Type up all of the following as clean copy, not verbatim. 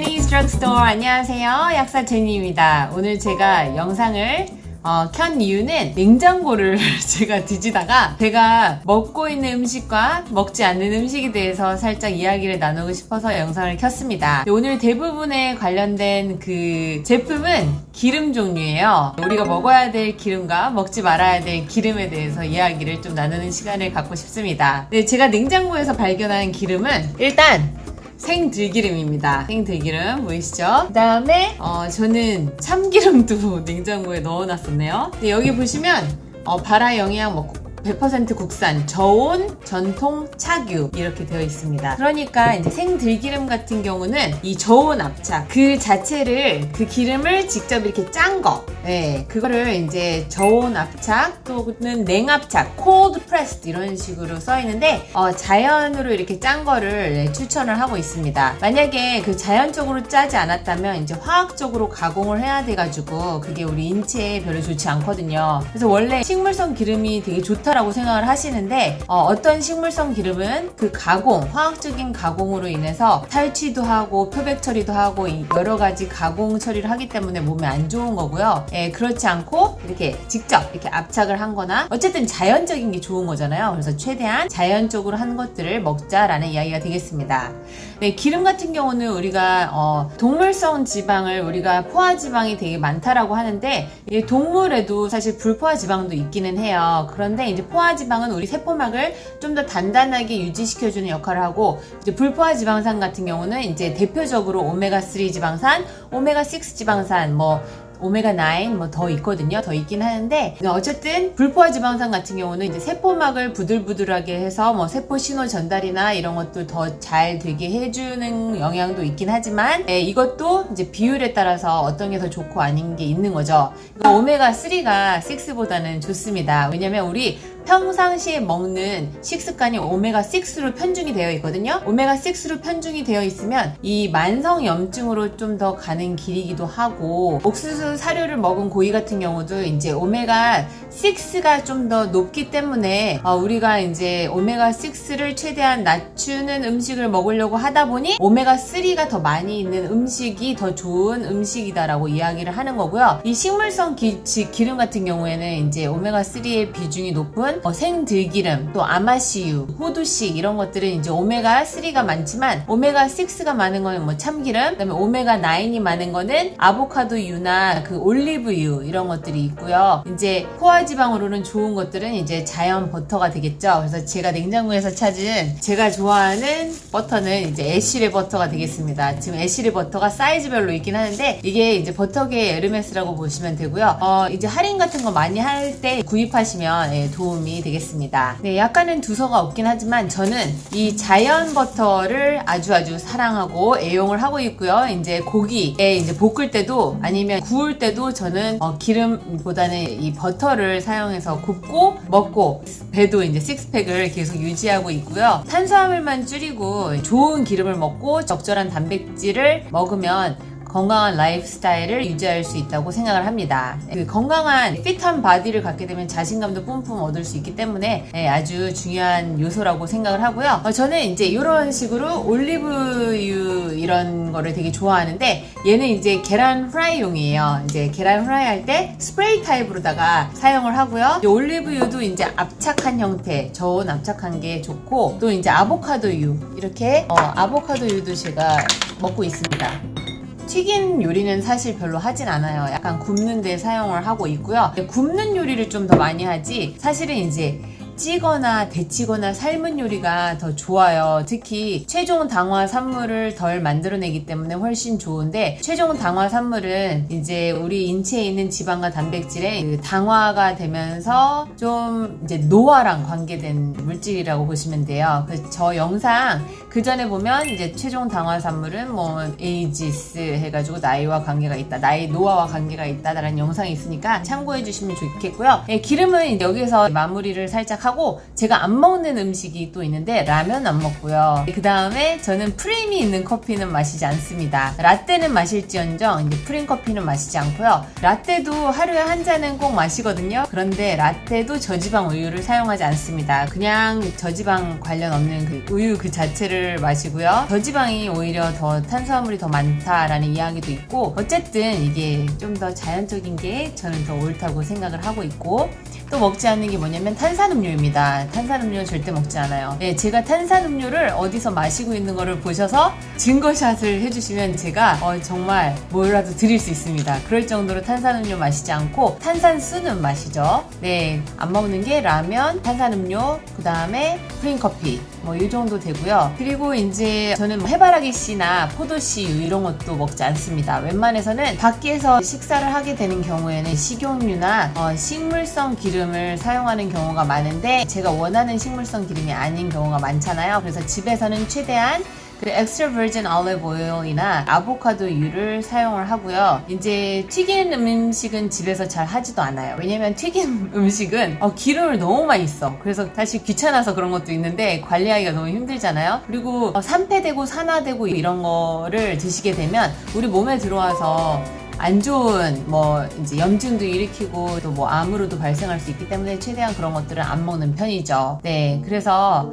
제니's 드럭스토어. 안녕하세요, 약사 제니입니다. 오늘 제가 영상을 켠 이유는 냉장고를 제가 뒤지다가 제가 먹고 있는 음식과 먹지 않는 음식에 대해서 살짝 이야기를 나누고 싶어서 영상을 켰습니다. 오늘 대부분에 관련된 그 제품은 기름 종류예요. 우리가 먹어야 될 기름과 먹지 말아야 될 기름에 대해서 이야기를 좀 나누는 시간을 갖고 싶습니다. 네, 제가 냉장고에서 발견한 기름은 일단 생들기름입니다. 생들기름 보이시죠? 그 다음에 저는 참기름도 냉장고에 넣어놨었네요. 근데 여기 보시면 발화 영양 100% 국산, 저온, 전통, 착유 이렇게 되어 있습니다. 그러니까 이제 생들기름 같은 경우는 이 저온 압착 그 자체를 그 기름을 직접 이렇게 짠 거, 네, 그거를 이제 저온 압착 또는 냉압착, cold pressed 이런 식으로 써 있는데 자연으로 이렇게 짠 거를 추천을 하고 있습니다. 만약에 그 자연적으로 짜지 않았다면 이제 화학적으로 가공을 해야 돼가지고 그게 우리 인체에 별로 좋지 않거든요. 그래서 원래 식물성 기름이 되게 좋다라고 생각을 하시는데 어떤 식물성 기름은 그 가공, 화학적인 가공으로 인해서 탈취도 하고 표백 처리도 하고 여러 가지 가공 처리를 하기 때문에 몸에 안 좋은 거고요. 그렇지 않고 이렇게 직접 이렇게 압착을 한 거나 어쨌든 자연적인 게 좋은 거잖아요. 그래서 최대한 자연적으로 한 것들을 먹자라는 이야기가 되겠습니다. 네, 기름 같은 경우는 우리가 동물성 지방을 우리가 포화지방이 되게 많다라고 하는데 동물에도 사실 불포화지방도 있기는 해요. 그런데 이제 포화지방은 우리 세포막을 좀 더 단단하게 유지시켜주는 역할을 하고, 이제 불포화지방산 같은 경우는 이제 대표적으로 오메가3 지방산, 오메가6 지방산, 오메가9 더 있거든요. 더 있긴 하는데 어쨌든 불포화 지방산 같은 경우는 이제 세포막을 부들부들하게 해서 세포 신호 전달이나 이런 것도 더 잘 되게 해주는 영향도 있긴 하지만 이것도 이제 비율에 따라서 어떤 게 더 좋고 아닌 게 있는 거죠. 오메가3가 6보다는 좋습니다. 왜냐면 우리 평상시에 먹는 식습관이 오메가6로 편중이 되어 있거든요. 오메가6로 편중이 되어 있으면 이 만성염증으로 좀 더 가는 길이기도 하고, 옥수수 사료를 먹은 고기 같은 경우도 이제 오메가6가 좀 더 높기 때문에 우리가 이제 오메가6를 최대한 낮추는 음식을 먹으려고 하다 보니 오메가3가 더 많이 있는 음식이 더 좋은 음식이다라고 이야기를 하는 거고요. 이 식물성 기름 같은 경우에는 이제 오메가3의 비중이 높은 생들기름, 또 아마씨유, 호두씨 이런 것들은 이제 오메가3가 많지만 오메가6가 많은 거는 참기름, 그다음에 오메가9이 많은 거는 아보카도유나 그 올리브유 이런 것들이 있고요. 이제 포화지방으로는 좋은 것들은 이제 자연 버터가 되겠죠. 그래서 제가 냉장고에서 찾은 제가 좋아하는 버터는 이제 애쉬레 버터가 되겠습니다. 지금 애쉬레 버터가 사이즈별로 있긴 하는데 이게 이제 버터계의 에르메스라고 보시면 되고요. 이제 할인 같은 거 많이 할 때 구입하시면 도움이 되겠습니다. 네, 약간은 두서가 없긴 하지만 저는 이 자연 버터를 아주 사랑하고 애용을 하고 있고요. 이제 고기에 이제 볶을 때도 아니면 구울 때도 저는 기름보다는 이 버터를 사용해서 굽고 먹고 배도 이제 식스팩을 계속 유지하고 있고요. 탄수화물만 줄이고 좋은 기름을 먹고 적절한 단백질을 먹으면 건강한 라이프 스타일을 유지할 수 있다고 생각을 합니다. 그 건강한 핏한 바디를 갖게 되면 자신감도 뿜뿜 얻을 수 있기 때문에 아주 중요한 요소라고 생각을 하고요. 저는 이제 이런 식으로 올리브유 이런 거를 되게 좋아하는데 얘는 이제 계란 프라이용이에요. 이제 계란 프라이 할 때 스프레이 타입으로다가 사용을 하고요. 올리브유도 이제 압착한 형태, 저온 압착한 게 좋고, 또 이제 아보카도유 이렇게 아보카도유도 제가 먹고 있습니다. 튀긴 요리는 사실 별로 하진 않아요. 약간 굽는 데 사용을 하고 있고요. 굽는 요리를 좀 더 많이 하지, 사실은 이제 찌거나 데치거나 삶은 요리가 더 좋아요. 특히 최종 당화 산물을 덜 만들어내기 때문에 훨씬 좋은데, 최종 당화 산물은 이제 우리 인체에 있는 지방과 단백질의 그 당화가 되면서 좀 이제 노화랑 관계된 물질이라고 보시면 돼요. 그래서 저 영상 그 전에 보면 이제 최종 당화 산물은 에이지스 해가지고 나이와 관계가 있다, 노화와 관계가 있다라는 영상이 있으니까 참고해 주시면 좋겠고요. 기름은 여기서 마무리를 살짝 하고 제가 안 먹는 음식이 또 있는데 라면 안 먹고요. 그 다음에 저는 프림이 있는 커피는 마시지 않습니다. 라떼는 마실지언정 이제 프림 커피는 마시지 않고요. 라떼도 하루에 한 잔은 꼭 마시거든요. 그런데 라떼도 저지방 우유를 사용하지 않습니다. 그냥 저지방 관련 없는 그 우유 그 자체를 마시고요. 저지방이 오히려 더 탄수화물이 더 많다라는 이야기도 있고 어쨌든 이게 좀 더 자연적인 게 저는 더 옳다고 생각을 하고 있고 또 먹지 않는 게 뭐냐면 탄산음료입니다. 탄산음료 절대 먹지 않아요. 네, 제가 탄산음료를 어디서 마시고 있는 거를 보셔서 증거샷을 해주시면 제가 정말 뭐라도 드릴 수 있습니다. 그럴 정도로 탄산음료 마시지 않고 탄산수는 마시죠. 네, 안 먹는 게 라면, 탄산음료, 그 다음에 프린커피 뭐 이 정도 되고요. 그리고 이제 저는 해바라기 씨나 포도씨유 이런 것도 먹지 않습니다. 웬만해서는 밖에서 식사를 하게 되는 경우에는 식용유나 식물성 기름을 사용하는 경우가 많은데 제가 원하는 식물성 기름이 아닌 경우가 많잖아요. 그래서 집에서는 최대한 그 엑스트라 버진 올리브 오일이나 아보카도유를 사용을 하고요. 이제 튀긴 음식은 집에서 잘 하지도 않아요. 왜냐면 튀긴 음식은 기름을 너무 많이 써. 그래서 사실 귀찮아서 그런 것도 있는데 관리하기가 너무 힘들잖아요. 그리고 산패되고 산화되고 이런 거를 드시게 되면 우리 몸에 들어와서 안 좋은 뭐 이제 염증도 일으키고 또 뭐 암으로도 발생할 수 있기 때문에 최대한 그런 것들은 안 먹는 편이죠. 네, 그래서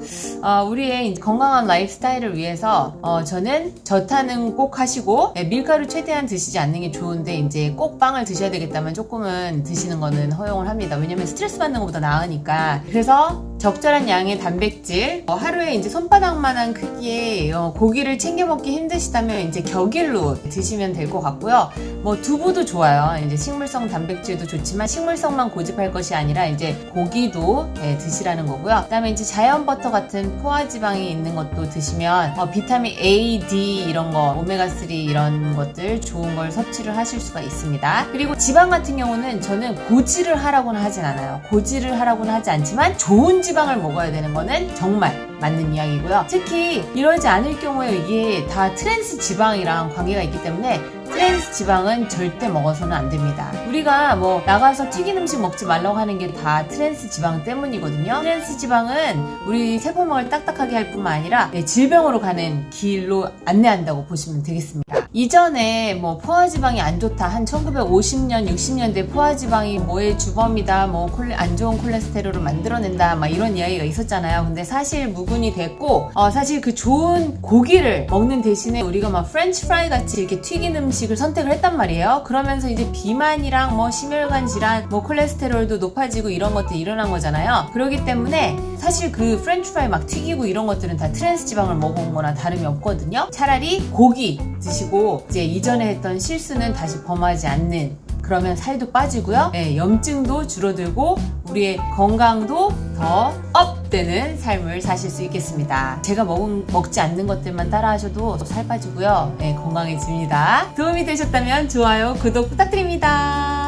우리의 건강한 라이프스타일을 위해서 저는 저탄은 꼭 하시고 밀가루 최대한 드시지 않는 게 좋은데 이제 꼭 빵을 드셔야 되겠다면 조금은 드시는 거는 허용을 합니다. 왜냐면 스트레스 받는 것보다 나으니까. 그래서 적절한 양의 단백질 하루에 이제 손바닥만한 크기의 고기를 챙겨 먹기 힘드시다면 이제 격일로 드시면 될 것 같고요. 뭐 두부도 좋아요. 이제 식물성 단백질도 좋지만 식물성만 고집할 것이 아니라 이제 고기도 드시라는 거고요. 그다음에 이제 자연 버터 같은 포화 지방이 있는 것도 드시면 비타민 A, D 이런 거 오메가3 이런 것들 좋은 걸 섭취를 하실 수가 있습니다. 그리고 지방 같은 경우는 저는 고지를 하라고는 하진 않아요. 고지를 하라고는 하지 않지만 좋은 지방을 먹어야 되는 거는 정말 맞는 이야기고요. 특히 이러지 않을 경우에 이게 다 트랜스 지방이랑 관계가 있기 때문에 트랜스 지방은 절대 먹어서는 안 됩니다. 우리가 뭐 나가서 튀긴 음식 먹지 말라고 하는 게 다 트랜스 지방 때문이거든요. 트랜스 지방은 우리 세포막을 딱딱하게 할 뿐만 아니라 질병으로 가는 길로 안내한다고 보시면 되겠습니다. 이전에 뭐 포화지방이 안 좋다 한 1950년 60년대 포화지방이 뭐의 주범이다 뭐 안 좋은 콜레스테롤을 만들어낸다 막 이런 이야기가 있었잖아요. 근데 사실 무근이 됐고 사실 그 좋은 고기를 먹는 대신에 우리가 막 프렌치 프라이 같이 이렇게 튀긴 음식을 선택을 했단 말이에요. 그러면서 이제 비만이랑 뭐 심혈관 질환 뭐 콜레스테롤도 높아지고 이런 것들이 일어난 거잖아요. 그렇기 때문에 사실 그 프렌치 프라이 막 튀기고 이런 것들은 다 트랜스 지방을 먹어온 거나 다름이 없거든요. 차라리 고기 드시고 이제 이전에 했던 실수는 다시 범하지 않는 그러면 살도 빠지고요. 염증도 줄어들고 우리의 건강도 더 업되는 삶을 사실 수 있겠습니다. 제가 먹지 않는 것들만 따라 하셔도 살 빠지고요. 건강해집니다. 도움이 되셨다면 좋아요, 구독 부탁드립니다.